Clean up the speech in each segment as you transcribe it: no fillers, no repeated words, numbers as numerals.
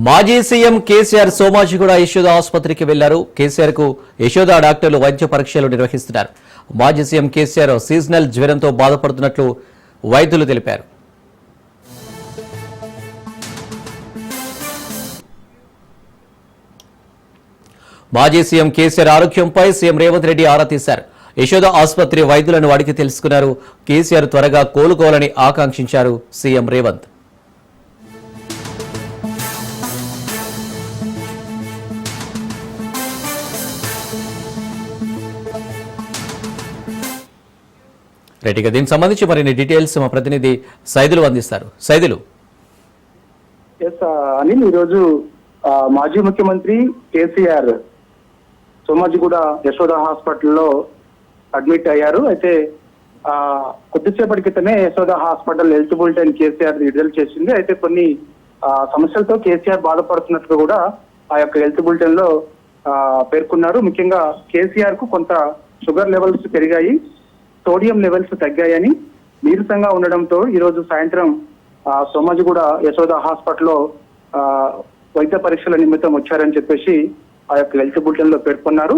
మాజీ సీఎం కేసీఆర్ సోమాజిగూడ యశోద ఆసుపత్రికి వెళ్లారు. కేసీఆర్ కు యశోద డాక్టర్లు వైద్య పరీక్షలు నిర్వహిస్తున్నారు. మాజీ సీఎం కేసీఆర్ సీజనల్ జ్వరంతో బాధపడుతున్నట్లు వైద్యులు తెలిపారు. మాజీ సీఎం కేసీఆర్ ఆరోగ్యంపై సీఎం రేవంత్ రెడ్డి ఆరా తీశారు. యశోద ఆసుపత్రి వైద్యులను అడిగి తెలుసుకున్నారు. కేసీఆర్ త్వరగా కోలుకోవాలని ఆకాంక్షించారు సీఎం రేవంత్. రైట్గా దీనికి సంబంధించి మరిన్ని డీటెయిల్స్ మా ప్రతినిధి సైదులు అందిస్తారు. సైదులు. అనిల్, ఈరోజు మాజీ ముఖ్యమంత్రి కేసీఆర్ సోమాజిగూడ యశోద హాస్పిటల్లో అడ్మిట్ అయ్యారు. అయితే కొద్దిసేపటి క్రితమే Yashoda hospital health bulletin KCR విడుదల చేసింది. అయితే కొన్ని సమస్యలతో కేసీఆర్ బాధపడుతున్నట్లు కూడా ఆ యొక్క హెల్త్ బులెటిన్ లో పేర్కొన్నారు. ముఖ్యంగా కేసీఆర్ కు కొంత షుగర్ లెవెల్స్ పెరిగాయి, సోడియం లెవెల్స్ తగ్గాయని, నీరసంగా ఉండడంతో ఈ రోజు సాయంత్రం సోమాజిగూడ యశోద హాస్పిటల్లో వైద్య పరీక్షల నిమిత్తం వచ్చారని చెప్పేసి ఆ యొక్క హెల్త్ బులెటిన్ లో పేర్కొన్నారు.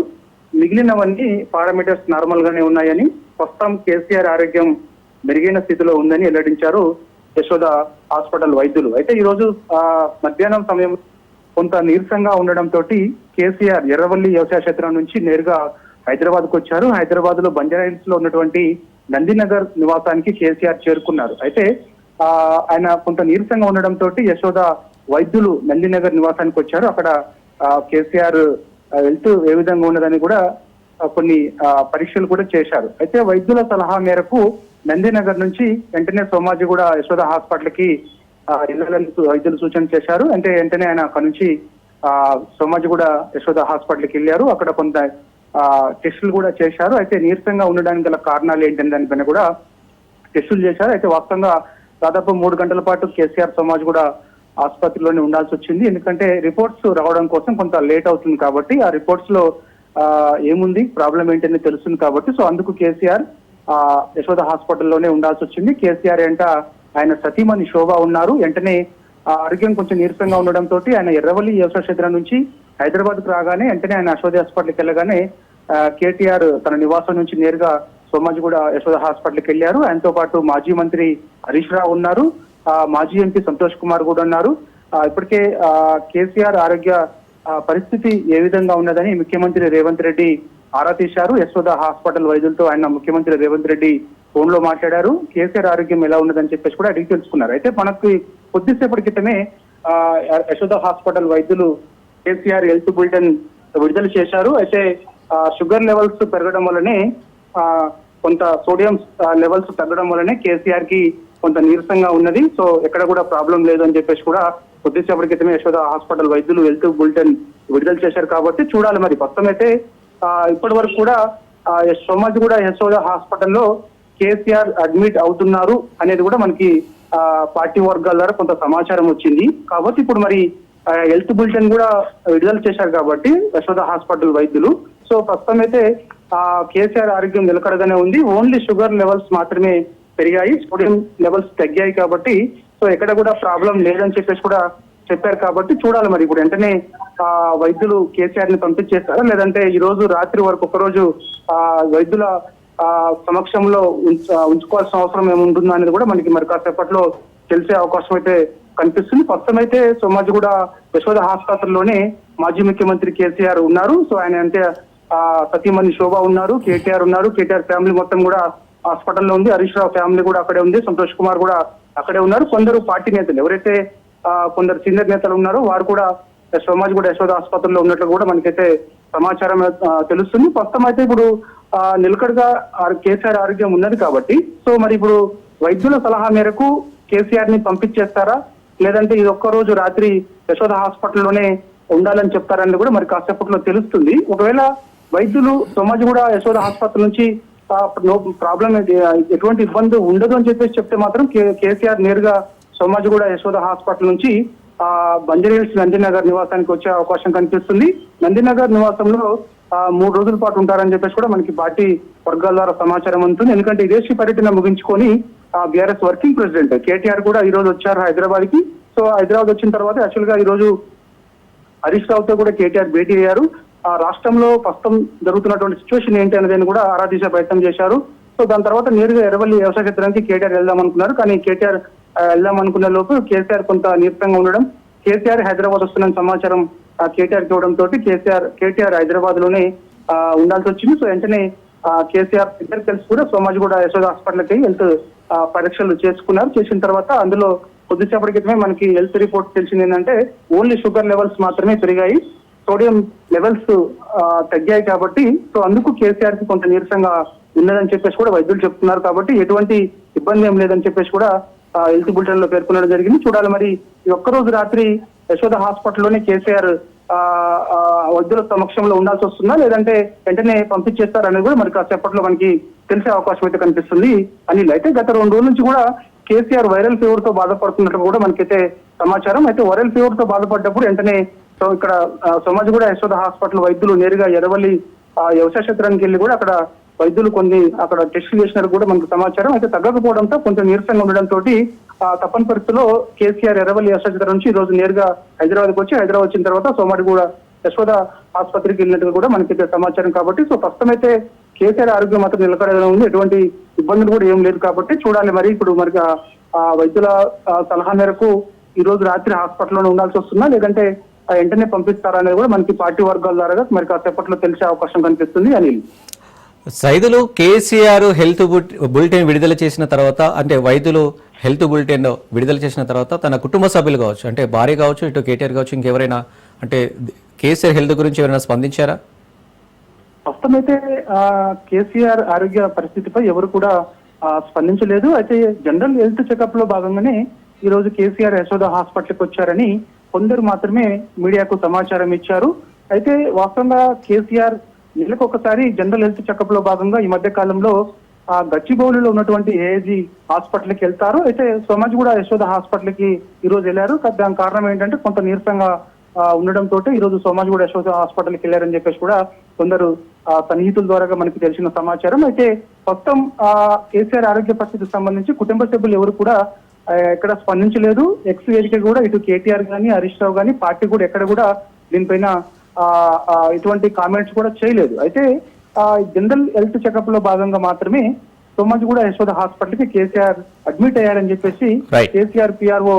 మిగిలినవన్నీ పారామీటర్స్ నార్మల్ గానే ఉన్నాయని, ప్రస్తుతం కేసీఆర్ ఆరోగ్యం మెరుగైన స్థితిలో ఉందని వెల్లడించారు యశోద హాస్పిటల్ వైద్యులు. అయితే ఈ రోజు మధ్యాహ్నం సమయం కొంత నీరసంగా ఉండడంతో కేసీఆర్ ఎర్రవల్లి వ్యవసాయ క్షేత్రం నుంచి నేరుగా హైదరాబాద్ కు వచ్చారు. హైదరాబాద్ లో బంజారాహిల్స్ లో ఉన్నటువంటి నందినగర్ నివాసానికి కేసీఆర్ చేరుకున్నారు. అయితే ఆయన కొంత నీరసంగా ఉండడంతో యశోద వైద్యులు నందినగర్ నివాసానికి వచ్చారు. అక్కడ కేసీఆర్ హెల్త్ ఏ విధంగా ఉన్నదని కూడా కొన్ని పరీక్షలు కూడా చేశారు. అయితే వైద్యుల సలహా మేరకు నందినగర్ నుంచి వెంటనే సోమాజిగూడ యశోద హాస్పిటల్ కి వెళ్ళాలని వైద్యులు సూచన చేశారు. అంటే వెంటనే ఆయన అక్కడ నుంచి సోమాజిగూడ యశోద హాస్పిటల్కి వెళ్ళారు. అక్కడ కొంత టెస్టులు కూడా చేశారు. అయితే నీరసంగా ఉండడానికి గల కారణాలు ఏంటనే దానిపైన కూడా టెస్టులు చేశారు. అయితే వాస్తవంగా దాదాపు 3 గంటల పాటు కేసీఆర్ సోమాజిగూడ ఆసుపత్రిలోనే ఉండాల్సి వచ్చింది. ఎందుకంటే రిపోర్ట్స్ రావడం కోసం కొంత లేట్ అవుతుంది కాబట్టి, ఆ రిపోర్ట్స్ లో ఏముంది, ప్రాబ్లం ఏంటని తెలుస్తుంది కాబట్టి, సో అందుకు కేసీఆర్ యశోద హాస్పిటల్లోనే ఉండాల్సి వచ్చింది. కేసీఆర్ వెంట ఆయన సతీమణి శోభ ఉన్నారు. వెంటనే ఆరోగ్యం కొంచెం నీరసంగా ఉండడంతో ఆయన ఎర్రవల్లి వ్యవసాయ క్షేత్రం నుంచి హైదరాబాద్ కు రాగానే వెంటనే ఆయన యశోద హాస్పిటల్కి వెళ్ళగానే కేటీఆర్ తన నివాసం నుంచి నేరుగా సోమాజిగూడ యశోద హాస్పిటల్కి వెళ్ళారు. ఆయనతో పాటు మాజీ మంత్రి హరీష్ రావు ఉన్నారు, మాజీ ఎంపీ సంతోష్ కుమార్ కూడా ఉన్నారు. ఇప్పటికే కేసీఆర్ ఆరోగ్య పరిస్థితి ఏ విధంగా ఉన్నదని ముఖ్యమంత్రి రేవంత్ రెడ్డి ఆరా తీశారు. యశోద హాస్పిటల్ వైద్యులతో ఆయన ముఖ్యమంత్రి రేవంత్ రెడ్డి ఫోన్ లో మాట్లాడారు. కేసీఆర్ ఆరోగ్యం ఎలా ఉన్నదని చెప్పేసి కూడా అడిగి తెలుసుకున్నారు. అయితే మనకి కొద్దిసేపటి క్రితమే యశోద హాస్పిటల్ వైద్యులు కేసీఆర్ హెల్త్ బులెటిన్ విడుదల చేశారు. అయితే షుగర్ లెవెల్స్ పెరగడం వల్లనే, కొంత సోడియం లెవెల్స్ తగ్గడం వల్లనే కేసీఆర్ కి కొంత నీరసంగా ఉన్నది. సో ఎక్కడ కూడా ప్రాబ్లం లేదు అని చెప్పేసి కూడా కొద్దిసేపటి క్రితమే యశోద హాస్పిటల్ వైద్యులు హెల్త్ బులెటిన్ విడుదల చేశారు. కాబట్టి చూడాలి మరి. ప్రస్తుతం అయితే ఇప్పటి వరకు కూడా సోమాజిగూడ యశోద హాస్పిటల్లో కేసీఆర్ అడ్మిట్ అవుతున్నారు అనేది కూడా మనకి పార్టీ వర్గాల ద్వారా కొంత సమాచారం వచ్చింది. కాబట్టి ఇప్పుడు మరి హెల్త్ బులెటిన్ కూడా విడుదల చేశారు కాబట్టి యశోద హాస్పిటల్ వైద్యులు, సో ప్రస్తుతం అయితే కేసీఆర్ ఆరోగ్యం నిలకడగానే ఉంది. ఓన్లీ షుగర్ లెవెల్స్ మాత్రమే పెరిగాయి, సోడియం లెవెల్స్ తగ్గాయి కాబట్టి, సో ఎక్కడ కూడా ప్రాబ్లం లేదని చెప్పేసి కూడా చెప్పారు. కాబట్టి చూడాలి మరి. ఇప్పుడు వెంటనే వైద్యులు కేసీఆర్ ని పంపించేస్తారా, లేదంటే ఈ రోజు రాత్రి వరకు ఒకరోజు వైద్యుల సమక్షంలో ఉంచుకోవాల్సిన అవసరం ఏముంటుందో అనేది కూడా మనకి మరి కాసేపట్లో తెలిసే అవకాశం అయితే కనిపిస్తుంది. ప్రస్తుతం అయితే సోమాజిగూడ యశోద హాస్పిటల్లోనే మాజీ ముఖ్యమంత్రి కేసీఆర్ ఉన్నారు. సో ఆయన అంటే సతీమణి శోభ ఉన్నారు, కేటీఆర్ ఉన్నారు. కేటీఆర్ ఫ్యామిలీ మొత్తం కూడా హాస్పిటల్లో ఉంది. హరీష్ రావు ఫ్యామిలీ కూడా అక్కడే ఉంది, సంతోష్ కుమార్ కూడా అక్కడే ఉన్నారు. కొందరు పార్టీ నేతలు, ఎవరైతే కొందరు సీనియర్ నేతలు ఉన్నారో వారు కూడా సోమాజిగూడ యశోద ఆసుపత్రిలో ఉన్నట్లు కూడా మనకైతే సమాచారం తెలుస్తుంది. ప్రస్తుతం అయితే ఇప్పుడు నిలకడగా కేసీఆర్ ఆరోగ్యం ఉన్నది కాబట్టి, సో మరి ఇప్పుడు వైద్యుల సలహా మేరకు కేసీఆర్ ని పంపించేస్తారా, లేదంటే ఇది ఒక్కరోజు రాత్రి యశోద హాస్పిటల్లోనే ఉండాలని చెప్తారని కూడా మరి కాసేపట్లో తెలుస్తుంది. ఒకవేళ వైద్యులు సోమాజిగూడ యశోద హాస్పిటల్ నుంచి నో ప్రాబ్లం, ఎటువంటి ఇబ్బంది ఉండదు అని చెప్పేసి చెప్తే మాత్రం కేసీఆర్ నేరుగా సోమాజిగూడ యశోద హాస్పిటల్ నుంచి బంజారాహిల్స్ నందినగర్ నివాసానికి వచ్చే అవకాశం కనిపిస్తుంది. నందినగర్ నివాసంలో 3 రోజుల పాటు ఉంటారని చెప్పేసి కూడా మనకి పార్టీ వర్గాల ద్వారా సమాచారం అందుతుంది. ఎందుకంటే విదేశీ పర్యటన ముగించుకొని బీఆర్ఎస్ వర్కింగ్ ప్రెసిడెంట్ కేటీఆర్ కూడా ఈ రోజు వచ్చారు హైదరాబాద్ కి. సో హైదరాబాద్ వచ్చిన తర్వాత యాక్చువల్ గా ఈ రోజు హరీష్ రావుతో కూడా కేటీఆర్ భేటీ అయ్యారు. రాష్ట్రంలో ప్రస్తుతం జరుగుతున్నటువంటి సిచ్యువేషన్ ఏంటి అనేది కూడా ఆరా తీసే ప్రయత్నం చేశారు. సో దాని తర్వాత నేరుగా ఎర్రవల్లి వ్యవసాయ క్షేత్రానికి కేటీఆర్ వెళ్దాం అనుకున్నారు. కానీ కేటీఆర్ వెళ్దాం అనుకునే లోపు కేసీఆర్ కొంత నీరసంగా ఉండడం, కేసీఆర్ హైదరాబాద్ వస్తున్న సమాచారం కేటీఆర్ కి ఇవ్వడంతో కేటీఆర్ హైదరాబాద్ లోనే ఉండాల్సి వచ్చింది. సో వెంటనే కేసీఆర్ ఇద్దరు కలిసి కూడా సోమాజిగూడ యశోద హాస్పిటల్కి హెల్త్ పరీక్షలు చేసుకున్నారు. చేసిన తర్వాత అందులో కొద్దిసేపటి క్రితమే మనకి హెల్త్ రిపోర్ట్ తెలిసింది ఏంటంటే ఓన్లీ షుగర్ లెవెల్స్ మాత్రమే పెరిగాయి, సోడియం లెవెల్స్ తగ్గాయి. కాబట్టి సో అందుకు కేసీఆర్ కి కొంత నీరసంగా ఉన్నదని చెప్పేసి కూడా వైద్యులు చెప్తున్నారు. కాబట్టి ఎటువంటి ఇబ్బంది ఏం లేదని చెప్పేసి కూడా హెల్త్ బులెటిన్ లో పేర్కొనడం జరిగింది. చూడాలి మరి ఈ ఒక్కరోజు రాత్రి యశోద హాస్పిటల్లోనే కేసీఆర్ వైద్యుల సమక్షంలో ఉండాల్సి వస్తుందా, లేదంటే వెంటనే పంపించేస్తారనేది కూడా మరి కాసేపట్లో మనకి తెలిసే అవకాశం అయితే కనిపిస్తుంది. అనిల్, అయితే గత 2 రోజుల నుంచి కూడా కేసీఆర్ వైరల్ ఫీవర్ తో బాధపడుతున్నట్టు కూడా మనకైతే సమాచారం. అయితే వైరల్ ఫీవర్ తో బాధపడ్డప్పుడు వెంటనే సో ఇక్కడ సోమాజిగూడ యశోద హాస్పిటల్ వైద్యులు నేరుగా ఎర్రవల్లి వ్యవసాయ క్షేత్రానికి వెళ్ళి కూడా అక్కడ వైద్యులు కొన్ని అక్కడ టెస్టులు చేసినట్టు కూడా మనకు సమాచారం. అయితే తగ్గకపోవడంతో కొంచెం నీరసంగా ఉండడంతో తప్పని పరిస్థితుల్లో కేసీఆర్ ఎర్రవల్లి వ్యవసాయ క్షేత్రం నుంచి ఈ రోజు నేరుగా హైదరాబాద్కి వచ్చి హైదరాబాద్ వచ్చిన తర్వాత సోమాజిగూడ యశోద ఆసుపత్రికి వెళ్ళినట్టు కూడా మనకైతే సమాచారం. కాబట్టి సో ప్రస్తుతం అయితే కేసీఆర్ ఆరోగ్యం మాత్రం నిలకడగా ఉంది, ఎటువంటి ఇబ్బందులు కూడా ఏం లేదు. కాబట్టి చూడాలి మరి ఇప్పుడు మరి వైద్యుల సలహా మేరకు ఈ రోజు రాత్రి హాస్పిటల్లోనే ఉండాల్సి వస్తుందా, లేదంటే వెంటనే పంపిస్తారా అనేది కూడా మనకి పార్టీ వర్గాల ద్వారా మరి కాసేపట్లో తెలిసే అవకాశం కనిపిస్తుంది. అనిల్, సైదులు కేసీఆర్ హెల్త్ బులెటిన్ విడుదల చేసిన తర్వాత, అంటే వైద్యులు హెల్త్ బులెటిన్ విడుదల చేసిన తర్వాత తన కుటుంబ సభ్యులు కావచ్చు, అంటే భార్య కావచ్చు, ఇటు కేటీఆర్ కావచ్చు, ఇంకెవరైనా అంటే కేసీఆర్ హెల్త్ గురించి ఎవరైనా స్పందించారా? ప్రస్తుతం అయితే కేసీఆర్ ఆరోగ్య పరిస్థితిపై ఎవరు కూడా స్పందించలేదు. అయితే జనరల్ హెల్త్ చెకప్ లో భాగంగానే ఈ రోజు కేసీఆర్ యశోద హాస్పిటల్కి వచ్చారని కొందరు మాత్రమే మీడియాకు సమాచారం ఇచ్చారు. అయితే వాస్తవంగా కేసీఆర్ నెలకు ఒకసారి జనరల్ హెల్త్ చెకప్ లో భాగంగా ఈ మధ్య కాలంలో గచ్చిబౌలిలో ఉన్నటువంటి ఏఏజీ హాస్పిటల్కి వెళ్తారు. అయితే సోమాజిగూడ యశోద హాస్పిటల్ కి ఈ రోజు వెళ్ళారు. దానికి కారణం ఏంటంటే కొంత నీరసంగా ఉండడంతో ఈ రోజు సోమాజిగూడ యశోద హాస్పిటల్కి వెళ్ళారని చెప్పేసి కూడా కొందరు సన్నిహితుల ద్వారా మనకి తెలిసిన సమాచారం. అయితే ప్రస్తుతం కేసీఆర్ ఆరోగ్య పరిస్థితికి సంబంధించి కుటుంబ సభ్యులు ఎవరు కూడా ఎక్కడ స్పందించలేదు. ఎక్స్ వేదిక కూడా ఇటు కేటీఆర్ గానీ హరీష్ రావు గానీ పార్టీ కూడా ఎక్కడ కూడా దీనిపైన ఇటువంటి కామెంట్స్ కూడా చేయలేదు. అయితే జనరల్ హెల్త్ చెకప్ లో భాగంగా మాత్రమే సోమాజిగూడ యశోద హాస్పిటల్ కి కేసీఆర్ అడ్మిట్ అయ్యారని చెప్పేసి కేసీఆర్ పిఆర్ఓ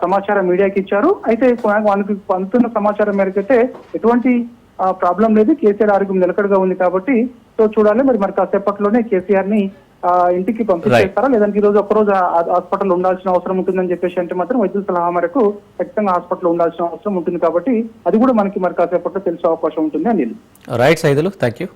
సమాచారం మీడియాకి ఇచ్చారు. అయితే మనకి అందుతున్న సమాచారం మేరకు అయితే ఎటువంటి ప్రాబ్లం లేదు, కేసీఆర్ ఆరోగ్యం నిలకడగా ఉంది. కాబట్టి సో చూడాలి మరి కాసేపట్లోనే కేసీఆర్ ని ఇంటికి పంపించేస్తారా, లేదంటే ఈ రోజు ఒక్కరోజు హాస్పిటల్ ఉండాల్సిన అవసరం ఉంటుందని చెప్పేసి అంటే మాత్రం వైద్యుల సలహా మేరకు ఖచ్చితంగా హాస్పిటల్ ఉండాల్సిన అవసరం ఉంటుంది. కాబట్టి అది కూడా మనకి మరి కాసేపట్లో తెలిసే అవకాశం ఉంటుంది. Anil, right Saidulu, thank you.